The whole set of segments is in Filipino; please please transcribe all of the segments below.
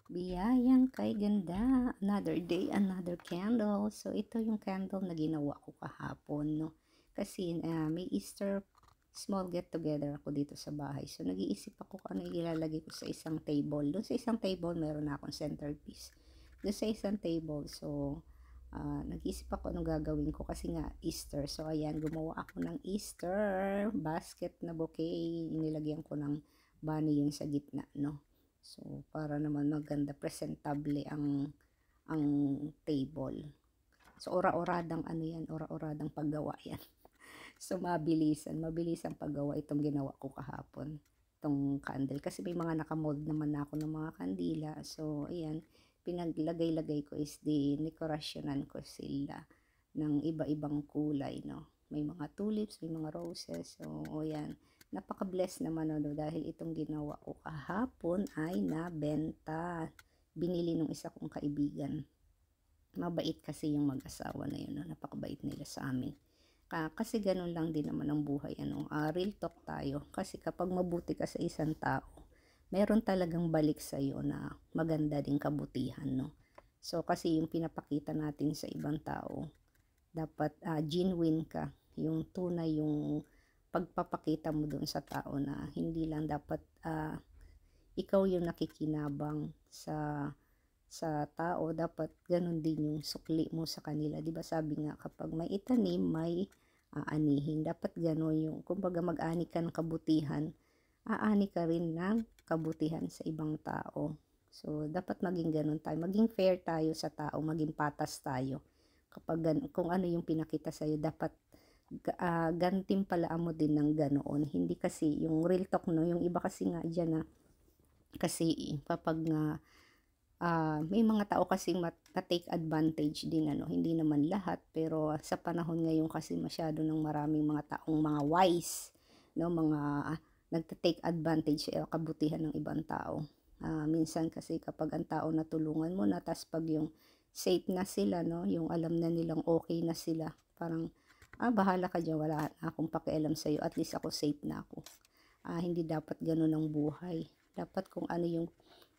Biyayang kay ganda, another day, another candle. So, ito yung candle na ginawa ko kahapon, no? Kasi may Easter small get together ako dito sa bahay. So, nag-iisip ako kung ano ilalagay ko sa isang table. Doon sa isang table, meron na akong centerpiece. Doon sa isang table, so, nag-iisip ako anong gagawin ko kasi nga Easter. So, ayan, gumawa ako ng Easter basket na bouquet. Inilagyan ko ng bunny yung sa gitna, no? So, para naman maganda, presentable ang table. So, ora-oradang ano yan, ora-oradang paggawa yan. So, mabilis ang paggawa itong ginawa ko kahapon. Itong candle. Kasi may mga nakamold naman ako ng mga kandila. So, ayan, pinaglagay-lagay ko is dekorasyonan ko sila ng iba-ibang kulay, no? May mga tulips, may mga roses. So, ayan, napaka-bless naman ano dahil itong ginawa ko kahapon ay nabenta. Binili nung isa kong kaibigan. Mabait kasi yung mag-asawa na yun, no? Napakabait nila sa amin. Kasi ganun lang din naman ang buhay, ano, real talk tayo. Kasi kapag mabuti ka sa isang tao, meron talagang balik sa iyo na maganda ding kabutihan, no? So kasi yung pinapakita natin sa ibang tao, dapat genuine ka, yung tunay yung pagpapakita mo dun sa tao na hindi lang dapat ikaw yung nakikinabang sa tao, dapat ganun din yung sukli mo sa kanila. 'Di ba sabi nga kapag may itanim, may aanihin. Dapat ganun yung kumbaga mag-ani ka ng kabutihan, aani ka rin ng kabutihan sa ibang tao. So dapat maging ganun tayo, maging fair tayo sa tao, maging patas tayo. Kapag kung ano yung pinakita sa iyo, dapat gantimpalaan mo din ng ganoon. Hindi kasi yung real talk, no, yung iba kasi nga diyan na kasi kapag nga may mga tao kasing take advantage din, ano, hindi naman lahat, pero sa panahon ngayon kasi masyado ng maraming mga taong mga wise, no, mga nagte-take advantage kabutihan ng ibang tao. Minsan kasi kapag ang tao natulungan mo na, tas pag yung safe na sila, no, yung alam na nilang okay na sila, parang bahala ka dyan, wala na akong pakialam sa'yo, at least ako safe na ako. Hindi dapat ganun ang buhay. Dapat kung ano yung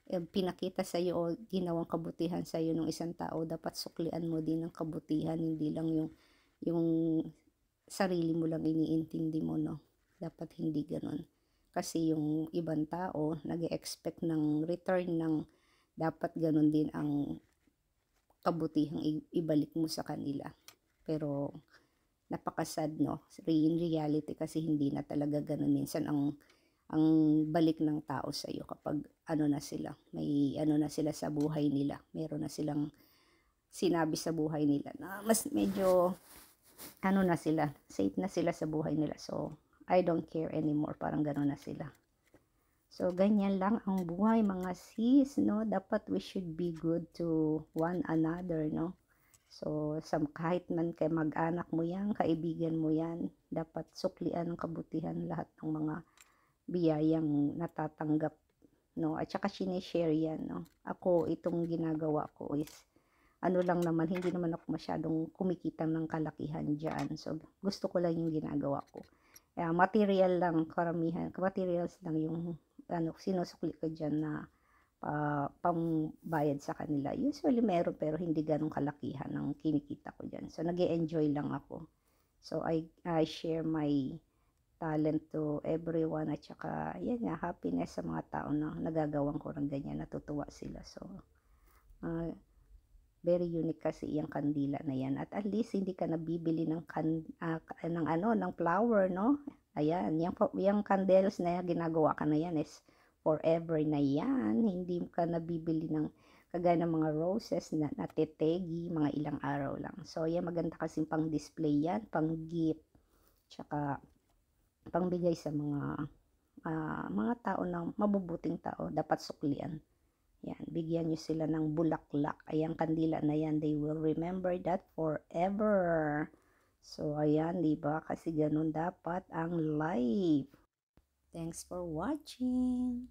pinakita sa iyo o ginawang kabutihan sa iyo ng isang tao, dapat suklian mo din ng kabutihan, hindi lang yung sarili mo lang iniintindi mo, no? Dapat hindi ganoon. Kasi yung ibang tao nag-expect ng return ng dapat ganoon din ang kabutihang ibalik mo sa kanila. Pero napakasad, no? In reality kasi hindi na talaga ganoon. Minsan ang balik ng tao sa iyo kapag ano na sila, may ano na sila sa buhay nila, meron na silang sinabi sa buhay nila na mas medyo ano na sila, safe na sila sa buhay nila, so I don't care anymore, parang gano'n na sila. So ganyan lang ang buhay mga sis, no? Dapat we should be good to one another, no? So kahit man kay mag-anak mo yan, kaibigan mo yan, dapat suklian ng kabutihan lahat ng mga biyayang natatanggap, no? At saka sinishare yan, no? Ako, itong ginagawa ko is ano lang naman, hindi naman ako masyadong kumikita ng kalakihan dyan. So gusto ko lang yung ginagawa ko. Material lang, karamihan materials lang yung ano sinusukli ko dyan na pambayad sa kanila. Usually meron, pero hindi ganong kalakihan ng kinikita ko dyan. So nag-e-enjoy lang ako. So I share my talent to everyone, at saka yan nga, happiness sa mga tao na nagagawan ko ng ganyan, natutuwa sila. So very unique kasi yung kandila na yan, at least hindi ka nabibili ng ng flower, no? Ayan, yung candles na yan, ginagawa ka na yan is forever na yan, hindi ka nabibili ng kagaya ng mga roses na natetegi mga ilang araw lang. So yan, maganda kasi pang display yan, pang gift, tsaka pangbigay sa mga tao na mabubuting tao, dapat suklian. Yan, bigyan nyo sila ng bulaklak. Ayan, kandila na yan, they will remember that forever. So ayan, diba? Kasi ganun dapat ang life. Thanks for watching.